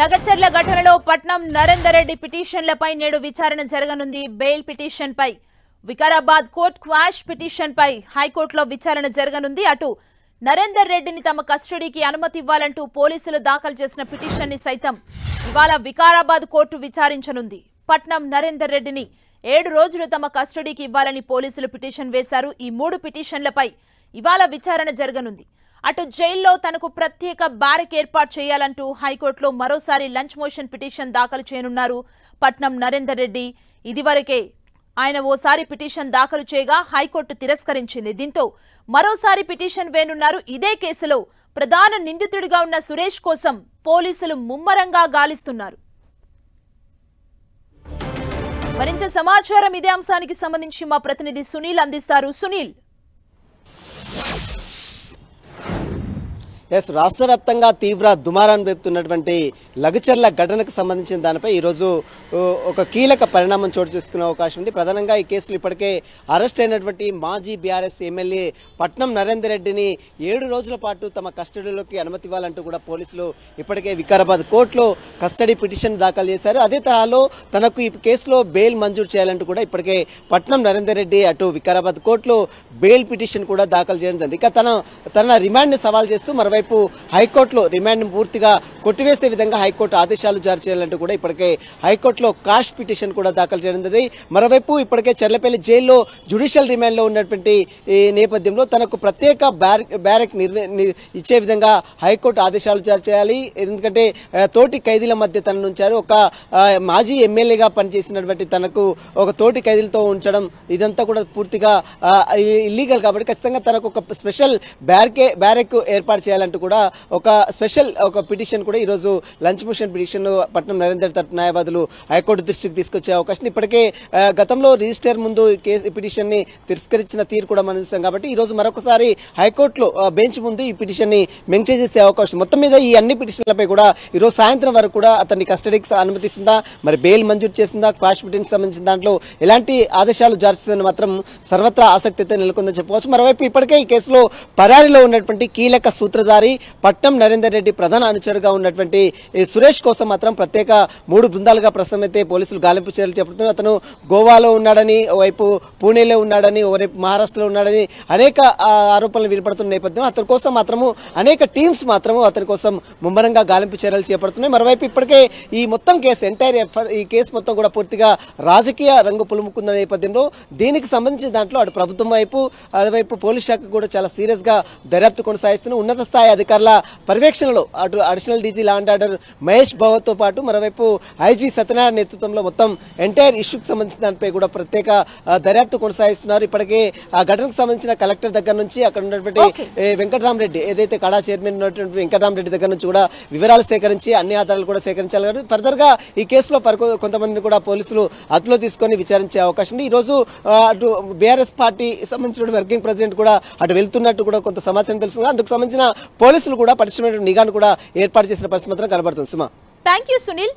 లగచర్ల ఘటనలో పట్నం నరేందర్ రెడ్డి పిటిషన్లపై నేడు విచారణ జరగనుంది. బెయిల్ పిటిషన్ పై వికారాబాద్ కోర్ట్ క్వాష్ పిటిషన్ పై హైకోర్టులో విచారణ జరగనుంది. అటు నరేందర్ రెడ్డిని తమ కస్టడీకి అనుమతి ఇవ్వాలంటూ పోలీసులు దాఖలు చేసిన పిటిషన్ ని సైతం ఇవాళ వికారాబాద్ కోర్టు విచారించనుంది. పట్నం నరేందర్ రెడ్డిని 7 రోజులు తమ కస్టడీకి ఇవ్వాలని పోలీసులు పిటిషన్ వేశారు. ఈ 3 పిటిషన్లపై ఇవాళ విచారణ జరగనుంది. అటు జైల్లో తనకు ప్రత్యేక బ్యారక్ ఏర్పాటు చేయాలంటూ హైకోర్టులో మరోసారి లంచ్ మోషన్ పిటిషన్ దాఖలు చేయనున్నారు పట్నం నరేందర్ రెడ్డి. ఇదివరకే ఆయన ఓసారి పిటిషన్ దాఖలు చేయగా హైకోర్టు తిరస్కరించింది. దీంతో మరోసారి పిటిషన్ వేనున్నారు. ఇదే కేసులో ప్రధాన నిందితుడిగా ఉన్న సురేష్ కోసం పోలీసులు ముమ్మరంగా గాలిస్తున్నారు. మరింత సమాచారం ఇదే అంశానికి సంబంధించి మా ప్రతినిధి సునీల్ అందిస్తారు. సునీల్, రాష్ట్ర వ్యాప్తంగా తీవ్ర దుమారాన్ని రేపుతున్నటువంటి లగచర్ల ఘటనకు సంబంధించిన దానిపై ఈరోజు ఒక కీలక పరిణామం చోటు చేసుకునే అవకాశం ఉంది. ప్రధానంగా ఈ కేసులో ఇప్పటికే అరెస్ట్ అయినటువంటి మాజీ బీఆర్ఎస్ ఎమ్మెల్యే పట్నం నరేందర్ రెడ్డిని 7 రోజుల పాటు తమ కస్టడీలోకి అనుమతి ఇవ్వాలంటూ కూడా పోలీసులు ఇప్పటికే వికారాబాద్ కోర్టులో కస్టడీ పిటిషన్ దాఖలు చేశారు. అదే తరహాలో తనకు ఈ కేసులో బెయిల్ మంజూరు చేయాలంటూ కూడా ఇప్పటికే పట్నం నరేందర్ రెడ్డి అటు వికారాబాద్ కోర్టులో బెయిల్ పిటిషన్ కూడా దాఖలు చేయడం జరిగింది. ఇక తన రిమాండ్ ని సవాల్ చేస్తూ మరోవైపు హైకోర్టులో రిమాండ్ పూర్తిగా కొట్టివేసే విధంగా హైకోర్టు ఆదేశాలు జారీ చేయాలంటూ కూడా ఇప్పటికే హైకోర్టులో కాష్ పిటిషన్ కూడా దాఖలు చేయడం జరిగింది. మరోవైపు ఇప్పటికే చెర్లపల్లి జైల్లో జ్యుడిషియల్ రిమాండ్ లో ఉన్నటువంటి నేపథ్యంలో తనకు ప్రత్యేక బ్యారక్ ఇచ్చే విధంగా హైకోర్టు ఆదేశాలు జారీ చేయాలి. ఎందుకంటే తోటి ఖైదీల మధ్య తనను ఉంచారు. ఒక మాజీ ఎమ్మెల్యేగా పనిచేసినటువంటి తనకు ఒక తోటి ఖైదీలతో ఉంచడం ఇదంతా కూడా పూర్తిగా ఇల్లీగల్ కాబట్టి ఖచ్చితంగా తనకు ఒక స్పెషల్ బ్యారక్ ఏర్పాటు చేయాలంటూ కూడా ఒక స్పెషల్ పిటిషన్ కూడా ఈ రోజు lunch motion petition Patnam Narender తరపు న్యాయవాదులు హైకోర్టు దృష్టికి తీసుకొచ్చే అవకాశం. ఇప్పటికే గతంలో రిజిస్టర్ ముందు ఈ పిటిషన్ ని తిరస్కరించిన తీరు కూడా మనం చూస్తాం కాబట్టి ఈ రోజు మరొకసారి హైకోర్టులో బెంచ్ ముందు ఈ పిటిషన్ ని మెన్షన్ చేసే అవకాశం. మొత్తం మీద ఈ అన్ని పిటిషన్లపై కూడా ఈ రోజు సాయంత్రం వరకు కూడా అతన్ని కస్టడీకి అనుమతిస్తుందా, మరి బెయిల్ మంజూరు చేస్తుందా, క్వాష్ పిటిషన్ సంబంధించిన దాంట్లో ఎలాంటి ఆదేశాలు జారీ చేస్తుందని మాత్రం సర్వత్రా ఆసక్తి అయితే నెలకొందని చెప్పవచ్చు. మరోవైపు ఇప్పటికే ఈ కేసులో పరారీలో ఉన్నటువంటి కీలక సూత్రధారి పట్నం నరేందర్ రెడ్డి ప్రధాన అనుచరుగా ఉన్నటువంటి సురేష్ కోసం మాత్రం ప్రత్యేక 3 బృందాలుగా ప్రస్తుతం అయితే పోలీసులు గాలింపు చర్యలు చేపడుతున్నారు. అతను గోవాలో ఉన్నాడని, ఓవైపు పూణేలో ఉన్నాడని, ఓవైపు మహారాష్ట్రలో ఉన్నాడని అనేక ఆరోపణలు వినపడుతున్న నేపథ్యం అతని కోసం మాత్రము అనేక టీమ్స్ మాత్రము అతని కోసం ముమ్మరంగా గాలింపు చర్యలు చేపడుతున్నాయి. మరోవైపు ఇప్పటికే ఈ మొత్తం కేసు ఈ కేసు మొత్తం కూడా పూర్తిగా రాజకీయ రంగు పులుముకున్న నేపథ్యంలో దీనికి సంబంధించిన దాంట్లో అటు ప్రభుత్వం వైపు అటువైపు పోలీస్ శాఖ కూడా చాలా సీరియస్ గా దర్యాప్తు కొనసాగిస్తున్న ఉన్నత స్థాయి అధికారుల పర్యవేక్షణలో అటు additional DG law and order Mahesh Bhagwat తో పాటు మరోవైపు ఐజీ సత్యనారాయణ నేతృత్వంలో మొత్తం ఎంటైర్ ఇష్యూకి సంబంధించిన దానిపై కూడా ప్రత్యేక దర్యాప్తు కొనసాగిస్తున్నారు. ఇప్పటికే ఆ ఘటనకు సంబంధించిన కలెక్టర్ దగ్గర నుంచి అక్కడ ఉన్నటువంటి వెంకటరామరెడ్డి ఏదైతే కడా చైర్మన్ ఉన్నటువంటి వెంకటరామరెడ్డి దగ్గర నుంచి కూడా వివరాలు సేకరించి అన్ని ఆధారాలు కూడా సేకరించాలి. కాబట్టి ఫర్దర్ గా ఈ కేసులో కొంతమందిని కూడా పోలీసులు అదుపులో తీసుకొని విచారించే అవకాశం ఉంది. ఈ రోజు అటు బీఆర్ఎస్ పార్టీ సంబంధించిన వర్కింగ్ ప్రెసిడెంట్ కూడా అటు వెళ్తున్నట్టు కూడా కొంత సమాచారం తెలుస్తుంది. అందుకు సంబంధించిన పోలీసులు కూడా పటిష్టమైన నిఘాను కూడా ఏర్పాటు చేసిన పరిస్థితి మాత్రం కనబడుతుంది. సుమా, థ్యాంక్ యూ సునీల్.